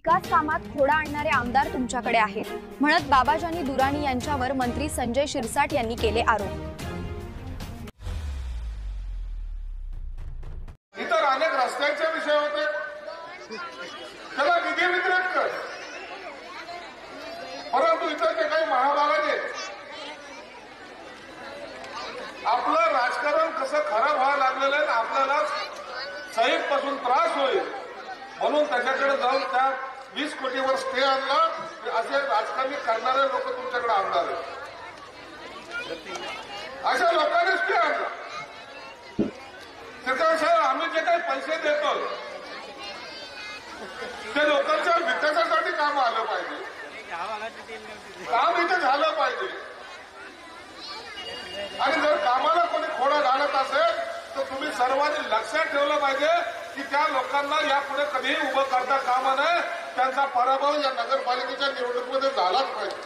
विकास कामात खोडा आणणारे आमदार तुमच्याकडे आहेत म्हणत बाबाजानी दुराणी यांच्यावर मंत्री संजय शिरसाट यांनी केले आरोप। इतर अनेक रस्त्यांचे विषय होते, त्याला निधी वितरित कर, परंतु इतर जे काही महाभागाचे आपलं राजकारण कसं खराब व्हायला लागलेलं आहे, आपल्याला सहीद पासून त्रास होईल म्हणून त्याच्याकडे जाऊन त्या 20 कोटीवर स्टे आणला। असे राजकारणी करणारे लोक तुमच्याकडे आमदार आहेत, अशा लोकांनी स्टे आणला। साहेब आम्ही जे काही पैसे देतो ते लोकांच्या विकासासाठी काम आलं पाहिजे, काम इथे झालं पाहिजे। आणि जर कामाला कोणी खोडा घालत असेल तर तुम्ही सर्वांनी लक्षात ठेवलं पाहिजे की त्या लोकांना यापुढे कधीही उभं करता कामा नये, त्यांचा पराभव या नगरपालिकेच्या निवडणुकीमध्ये झालाच पाहिजे।